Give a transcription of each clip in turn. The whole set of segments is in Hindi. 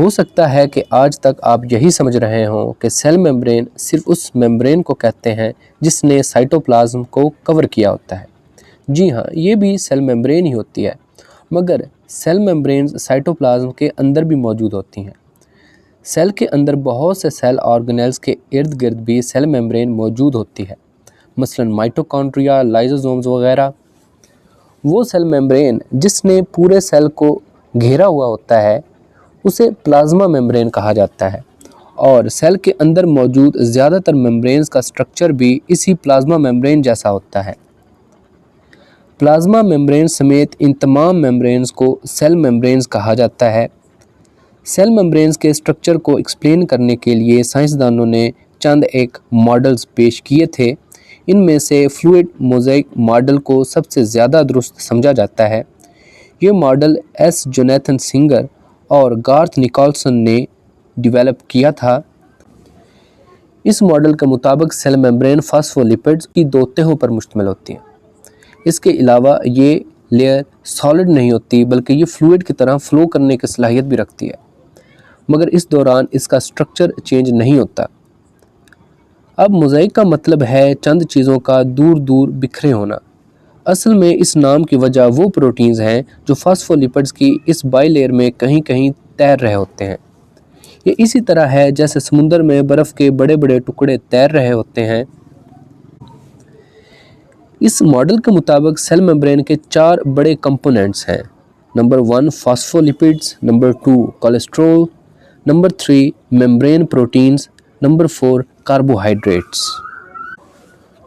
हो सकता है कि आज तक आप यही समझ रहे हों कि सेल मेम्ब्रेन सिर्फ उस मेम्ब्रेन को कहते हैं जिसने साइटोप्लाज्म को कवर किया होता है। जी हाँ, ये भी सेल मेम्ब्रेन ही होती है, मगर सेल मेम्ब्रेन्स साइटोप्लाज्म के अंदर भी मौजूद होती हैं। सेल के अंदर बहुत से सेल ऑर्गेनेल्स के इर्द गिर्द भी सेल मेम्ब्रेन मौजूद होती है, मसलन माइटोकॉन्ड्रिया, लाइसोसोम्स वगैरह। वो सेल मेम्ब्रेन जिसने पूरे सेल को घेरा हुआ होता है उसे प्लाज्मा मेम्ब्रेन कहा जाता है, और सेल के अंदर मौजूद ज़्यादातर मेम्ब्रेन्स का स्ट्रक्चर भी इसी प्लाज्मा मेम्ब्रेन जैसा होता है। प्लाज्मा मेम्ब्रेन समेत इन तमाम मेम्ब्रेन्स को सेल मेम्ब्रेन्स कहा जाता है। सेल मेम्ब्रेन्स के स्ट्रक्चर को एक्सप्लेन करने के लिए साइंसदानों ने चंद एक मॉडल्स पेश किए थे। इनमें से फ्लूइड मोज़ेक मॉडल को सबसे ज़्यादा दुरुस्त समझा जाता है। ये मॉडल एस जोनाथन सिंगर और गार्थ निकोलसन ने डेवलप किया था। इस मॉडल के मुताबिक सेल मेम्ब्रेन फॉस्फोलिपिड्स की दो तहों पर मुश्तमिल होती हैं। इसके अलावा ये लेयर सॉलिड नहीं होती, बल्कि ये फ्लूइड की तरह फ्लो करने की सलाहियत भी रखती है, मगर इस दौरान इसका स्ट्रक्चर चेंज नहीं होता। अब मोज़ेक का मतलब है चंद चीज़ों का दूर दूर बिखरे होना। असल में इस नाम की वजह वो प्रोटीन्स हैं जो फॉस्फोलिपिड्स की इस बाइलेयर में कहीं कहीं तैर रहे होते हैं। ये इसी तरह है जैसे समुंदर में बर्फ़ के बड़े बड़े टुकड़े तैर रहे होते हैं। इस मॉडल के मुताबिक सेल मेम्ब्रेन के 4 बड़े कंपोनेंट्स हैं। Number 1 phospholipids, number 2 cholesterol, number 3 membrane proteins, number 4 carbohydrates.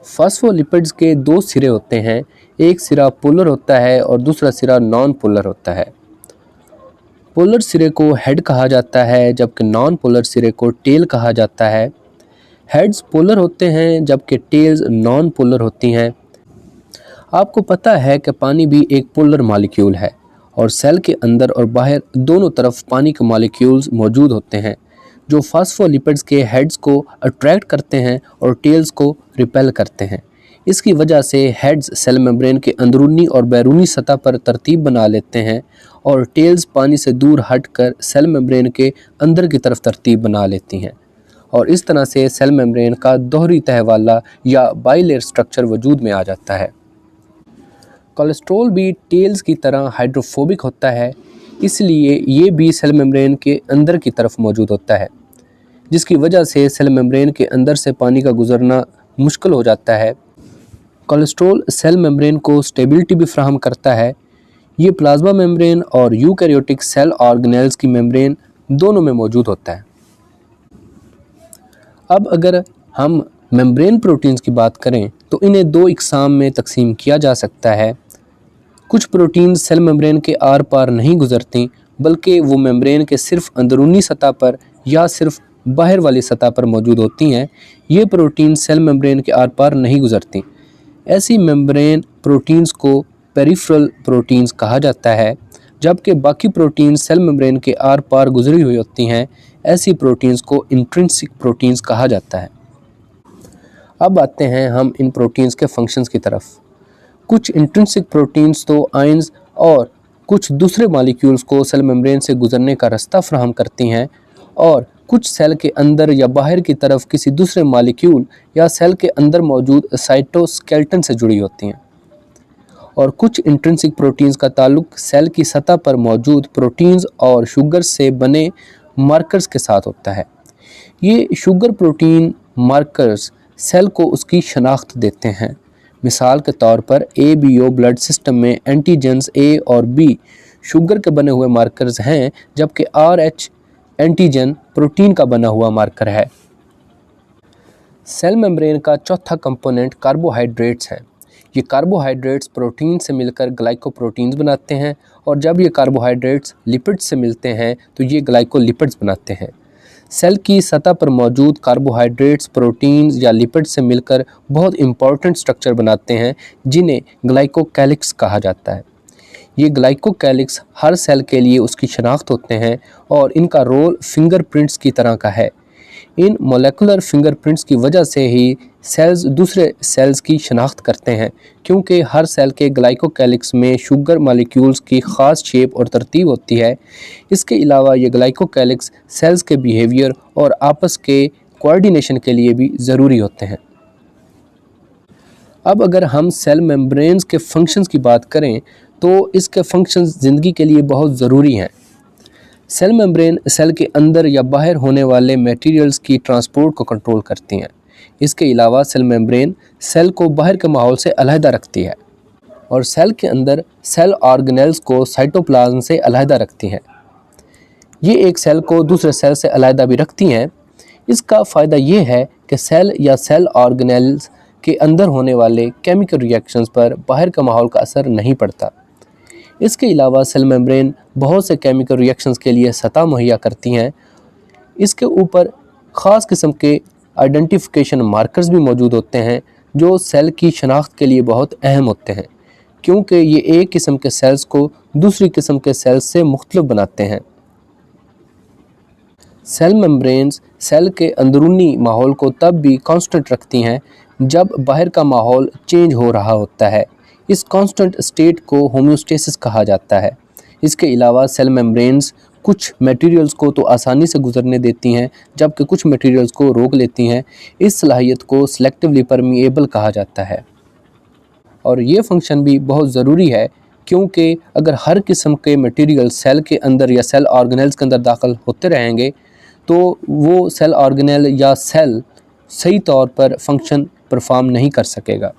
Phospholipids के 2 सिरे होते हैं, एक सिरा पोलर होता है और दूसरा सिरा नॉन पोलर होता है। पोलर सिरे को हेड कहा जाता है, जबकि नॉन पोलर सिरे को टेल कहा जाता है। हेड्स पोलर होते हैं जबकि टेल्स नॉन पोलर होती हैं। आपको पता है कि पानी भी एक पोलर मॉलिक्यूल है, और सेल के अंदर और बाहर दोनों तरफ पानी के मॉलिक्यूल्स मौजूद होते हैं जो फॉस्फोलिपिड्स के हेड्स को अट्रैक्ट करते हैं और टेल्स को रिपेल करते हैं। इसकी वजह से हेड्स सेल मेम्ब्रेन के अंदरूनी और बैरूनी सतह पर तरतीब बना लेते हैं, और टेल्स पानी से दूर हटकर सेल मेम्ब्रेन के अंदर की तरफ तरतीब बना लेती हैं, और इस तरह से सेल मेम्ब्रेन का दोहरी तह वाला या बाइलेयर स्ट्रक्चर वजूद में आ जाता है। कोलेस्ट्रॉल भी टेल्स की तरह हाइड्रोफोबिक होता है, इसलिए ये भी सेल मेम्ब्रेन के अंदर की तरफ मौजूद होता है, जिसकी वजह से सेल मेम्ब्रेन के अंदर से पानी का गुजरना मुश्किल हो जाता है। कोलेस्ट्रॉल सेल मेम्ब्रेन को स्टेबिलिटी भी फ्राहम करता है। ये प्लाज्मा मेम्ब्रेन और यूकैरियोटिक सेल ऑर्गेनेल्स की मेम्ब्रेन दोनों में मौजूद होता है। अब अगर हम मेम्ब्रेन प्रोटीन्स की बात करें तो इन्हें 2 इकसाम में तकसीम किया जा सकता है। कुछ प्रोटीन सेल मेम्ब्रेन के आर पार नहीं गुजरती, बल्कि वो मेम्ब्रेन के सिर्फ अंदरूनी सतह पर या सिर्फ बाहर वाली सतह पर मौजूद होती हैं। ये प्रोटीन सेल मेम्ब्रेन के आर पार नहीं गुजरती। ऐसी मेम्ब्रेन प्रोटीन्स को पेरिफेरल प्रोटीन्स कहा जाता है, जबकि बाकी प्रोटीन सेल मेम्ब्रेन के आर पार गुजरी हुई होती हैं। ऐसी प्रोटीन्स को इंट्रिंसिक प्रोटीन्स कहा जाता है। अब आते हैं हम इन प्रोटीन्स के फंक्शंस की तरफ। कुछ इंट्रिंसिक प्रोटीन्स तो आयंस और कुछ दूसरे मॉलिक्यूल्स को सेल मेम्ब्रेन से गुजरने का रास्ता फ्राहम करती हैं, और कुछ सेल के अंदर या बाहर की तरफ किसी दूसरे मॉलिक्यूल या सेल के अंदर मौजूद साइटोस्केलेटन से जुड़ी होती हैं। और कुछ इंट्रिंसिक प्रोटीन्स का ताल्लुक सेल की सतह पर मौजूद प्रोटीन्स और शुगर से बने मार्कर्स के साथ होता है। ये शुगर प्रोटीन मार्कर्स सेल को उसकी शनाख्त देते हैं। मिसाल के तौर पर ABO ब्लड सिस्टम में एंटीजेंस A और B शुगर के बने हुए मार्कर्स हैं, जबकि RH एंटीजन प्रोटीन का बना हुआ मार्कर है। सेल मेम्ब्रेन का चौथा कंपोनेंट कार्बोहाइड्रेट्स है। ये कार्बोहाइड्रेट्स प्रोटीन से मिलकर ग्लाइकोप्रोटीन्स बनाते हैं, और जब ये कार्बोहाइड्रेट्स लिपिड्स से मिलते हैं तो ये ग्लाइकोलिपिड्स बनाते हैं। सेल की सतह पर मौजूद कार्बोहाइड्रेट्स प्रोटीन्स या लिपिड्स से मिलकर बहुत इंपॉर्टेंट स्ट्रक्चर बनाते हैं, जिन्हें ग्लाइकोकैलिक्स कहा जाता है। ये ग्लाइकोकैलिक्स हर सेल के लिए उसकी शनाख्त होते हैं, और इनका रोल फिंगरप्रिंट्स की तरह का है। इन मोलेकुलर फिंगरप्रिंट्स की वजह से ही सेल्स दूसरे सेल्स की शनाख्त करते हैं, क्योंकि हर सेल के ग्लाइकोकैलिक्स में शुगर मॉलिक्यूल्स की ख़ास शेप और तरतीब होती है। इसके अलावा ये ग्लाइकोकैलिक्स सेल्स के बिहेवियर और आपस के कोऑर्डिनेशन के लिए भी ज़रूरी होते हैं। अब अगर हम सेल मेम्ब्रेन्स के फंक्शंस की बात करें तो इसके फंक्शंस ज़िंदगी के लिए बहुत ज़रूरी हैं। सेल मेम्ब्रेन सेल के अंदर या बाहर होने वाले मटेरियल्स की ट्रांसपोर्ट को कंट्रोल करती हैं। इसके अलावा सेल मेम्ब्रेन सेल को बाहर के माहौल से अलहदा रखती है और सेल के अंदर सेल ऑर्गेनेल्स को साइटोप्लाज्म से अलहदा रखती हैं। ये एक सेल को दूसरे सेल से अलहदा भी रखती हैं। इसका फ़ायदा ये है कि सेल या सेल ऑर्गेनेल्स के अंदर होने वाले केमिकल रिएक्शंस पर बाहर का माहौल का असर नहीं पड़ता। इसके अलावा सेल मेम्ब्रेन बहुत से केमिकल रिएक्शंस के लिए सतह मुहैया करती हैं। इसके ऊपर ख़ास किस्म के आइडेंटिफिकेशन मार्कर्स भी मौजूद होते हैं जो सेल की शनाख्त के लिए बहुत अहम होते हैं, क्योंकि ये एक किस्म के सेल्स को दूसरी किस्म के सेल्स से मुख्तलिफ बनाते हैं। सेल मेम्ब्रेन्स सेल के अंदरूनी माहौल को तब भी कांस्टेंट रखती हैं जब बाहर का माहौल चेंज हो रहा होता है। इस कांस्टेंट स्टेट को होम्योस्टेसिस कहा जाता है। इसके अलावा सेल मेम्ब्रेन्स कुछ मटेरियल्स को तो आसानी से गुजरने देती हैं, जबकि कुछ मटेरियल्स को रोक लेती हैं। इस सलाहियत को सेलेक्टिवली परमिएबल कहा जाता है और ये फंक्शन भी बहुत ज़रूरी है, क्योंकि अगर हर किस्म के मटेरियल सेल के अंदर या सेल ऑर्गेनेल्स के अंदर दाखिल होते रहेंगे तो वो सेल ऑर्गेनेल या सेल सही तौर पर फंक्शन परफॉर्म नहीं कर सकेगा।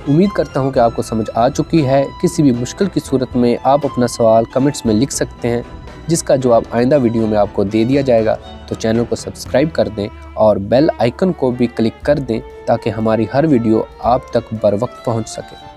उम्मीद करता हूँ कि आपको समझ आ चुकी है। किसी भी मुश्किल की सूरत में आप अपना सवाल कमेंट्स में लिख सकते हैं, जिसका जवाब आइंदा वीडियो में आपको दे दिया जाएगा। तो चैनल को सब्सक्राइब कर दें और बेल आइकन को भी क्लिक कर दें ताकि हमारी हर वीडियो आप तक बर वक्त पहुँच सके।